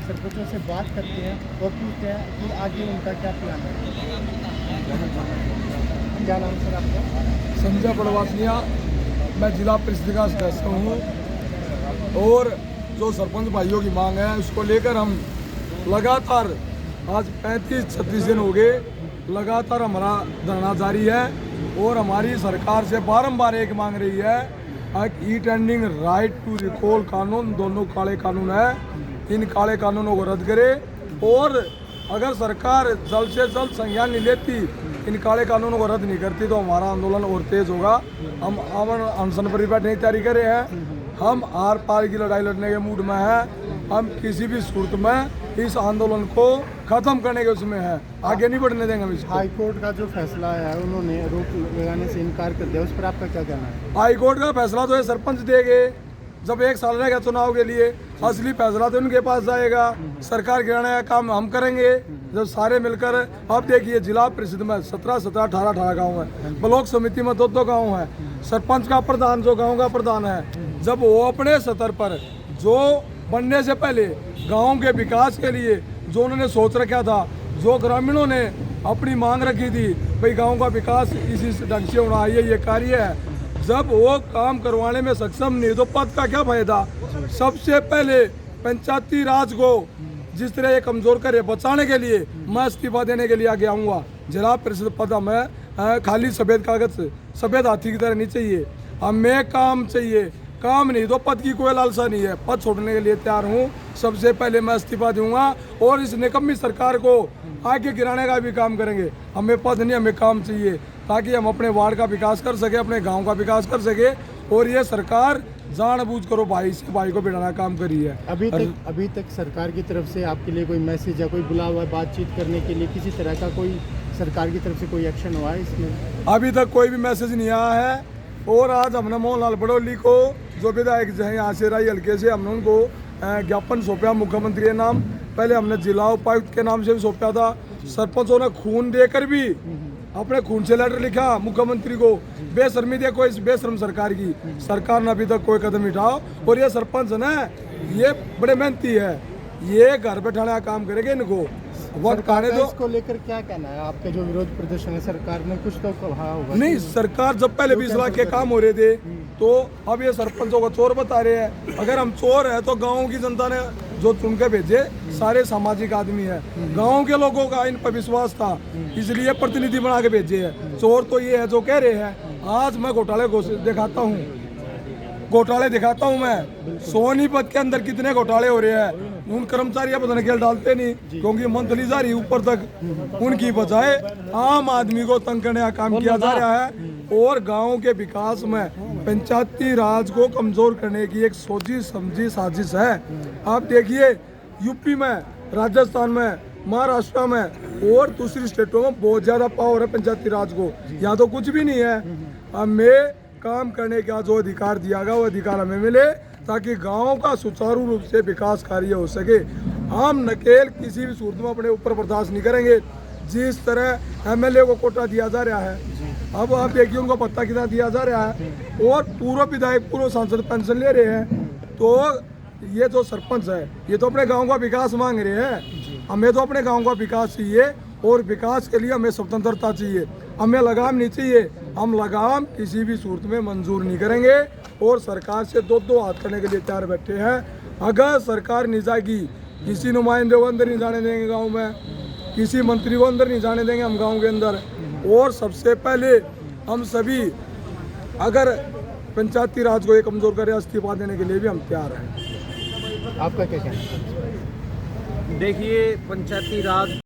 सरपंचों से बात करते हैं और पूछते हैं कि आगे उनका क्या प्लान है। क्या नाम सर आपका? संजय पड़वासिया, मैं जिला परिषद का सदस्य हूँ और जो सरपंच भाइयों की मांग है उसको लेकर हम लगातार आज 35-36 दिन हो गए लगातार हमारा धरना जारी है और हमारी सरकार से बारंबार एक मांग रही है ई टेंडिंग राइट टू रिकॉल कानून, दोनों काले कानून है, इन काले कानूनों को रद्द करे और अगर सरकार जल्द से जल्द संज्ञान नहीं लेती, इन काले कानूनों को रद्द नहीं करती तो हमारा आंदोलन और तेज होगा। हम अमन अनशन पर बैठने की तैयारी कर रहे हैं। हम आर पार की लड़ाई लड़ने के मूड में हैं। हम किसी भी सूरत में इस आंदोलन को खत्म करने के उसमें है, आगे नहीं बढ़ने देंगे हम इसको। हाई कोर्ट का जो फैसला है उन्होंने रोक लगाने से इनकार कर दिया, उस पर आपका क्या कहना है? हाई कोर्ट का फैसला तो ये सरपंच देंगे, जब 1 साल रहेगा चुनाव के लिए असली फैसला तो उनके पास जाएगा। सरकार गिराने का काम हम करेंगे जब सारे मिलकर। अब देखिए जिला परिषद में 17-17, 18-18 गाँव है, ब्लॉक समिति में 2-2 गाँव है, सरपंच का प्रधान जो गाँव का प्रधान है, जब वो अपने स्तर पर जो बनने से पहले गाँव के विकास के लिए जो उन्होंने सोच रखा था, जो ग्रामीणों ने अपनी मांग रखी थी भाई गाँव का विकास इसी ढंग से होना है, ये कार्य है, जब वो काम करवाने में सक्षम नहीं तो पद का क्या फायदा। सबसे पहले पंचायती राज को जिस तरह ये कमजोर करे बचाने के लिए मैं इस्तीफा देने के लिए आगे आऊँगा। जिला परिषद पद हमें खाली सफ़ेद कागज सफ़ेद हाथी की तरह नहीं चाहिए, हमें काम चाहिए, काम नहीं तो पद की कोई लालसा नहीं है। पद छोड़ने के लिए तैयार हूँ, सबसे पहले मैं इस्तीफा दूंगा और इस निकम्मी सरकार को आगे गिराने का भी काम करेंगे। हमें पद नहीं, हमें काम चाहिए ताकि हम अपने वार्ड का विकास कर सके, अपने गांव का विकास कर सके। और ये सरकार जानबूझ करो भाई से भाई को बिठाना काम करी है। अभी तक सरकार की तरफ से आपके लिए कोई मैसेज या कोई बुलावा बातचीत करने के लिए किसी तरह का कोई सरकार की तरफ से कोई एक्शन हुआ है इसमें? अभी तक कोई भी मैसेज नहीं आया है। और आज हमने मोहनलाल बड़ौली को जो विधायक जो है यहाँ से राई हल्के से हमने उनको ज्ञापन सौंपा मुख्यमंत्री के नाम। पहले हमने जिला उपायुक्त के नाम से भी सौंपा था। सरपंचों ने खून देकर भी अपने खून से लेटर लिखा मुख्यमंत्री को, बेशर्मी देखो इस बेशर्म सरकार की। सरकार ने अभी तक कोई कदम उठाओ। और ये सरपंच ना ये बड़े मेहनती है, ये घर बैठाने का काम करेंगे, इनको वक्त आने दो। इसको लेकर क्या कहना है आपके? जो विरोध प्रदर्शन है सरकार ने कुछ तो कहा होगा। नहीं, सरकार जब पहले 20 लाख के काम हो रहे थे तो अब ये सरपंचों को चोर बता रहे हैं। अगर हम चोर है तो गाँव की जनता ने जो चुन के भेजे सारे सामाजिक आदमी है, गाँव के लोगों का इन पर विश्वास था इसलिए प्रतिनिधि बना के भेजे है। चोर तो ये है जो कह रहे हैं। आज मैं घोटाले दिखाता हूँ, घोटाले दिखाता हूँ मैं। सोनीपत के अंदर कितने घोटाले हो रहे हैं, उन कर्मचारी पता नहीं डालते नहीं क्योंकि मंथली जारी ऊपर तक उनकी बजाय आम आदमी को तंग करने का काम किया जा रहा है। और गांव के विकास में पंचायती राज को कमजोर करने की एक सोची समझी साजिश है। आप देखिए यूपी में, राजस्थान में, महाराष्ट्र में और दूसरी स्टेटों में बहुत ज्यादा पावर है पंचायती राज को, यहाँ तो कुछ भी नहीं है। हमें काम करने का जो अधिकार दिया गया वो अधिकार हमें मिले ताकि गांव का सुचारू रूप से विकास कार्य हो सके। हम नकेल किसी भी सूरत में अपने ऊपर बर्दाश्त नहीं करेंगे। जिस तरह एमएलए को कोटा दिया जा रहा है, अब आप देखिए उनको पत्ता कितना दिया जा रहा है और पूर्व विधायक पूर्व सांसद पेंशन ले रहे हैं। तो ये जो सरपंच है ये तो अपने गाँव का विकास मांग रहे हैं। हमें तो अपने गाँव का विकास चाहिए और विकास के लिए हमें स्वतंत्रता चाहिए, हमें लगाम नहीं चाहिए। हम लगाम किसी भी सूरत में मंजूर नहीं करेंगे और सरकार से दो हाथ करने के लिए तैयार बैठे हैं। अगर सरकार नहीं जाएगी, किसी नुमाइंदे को अंदर नहीं जाने देंगे गांव में, किसी मंत्री को अंदर नहीं जाने देंगे हम गांव के अंदर। और सबसे पहले हम सभी अगर पंचायती राज को ये कमजोर करे इस्तीफा देने के लिए भी हम तैयार हैं। आपका क्या कहना है? देखिए पंचायती राज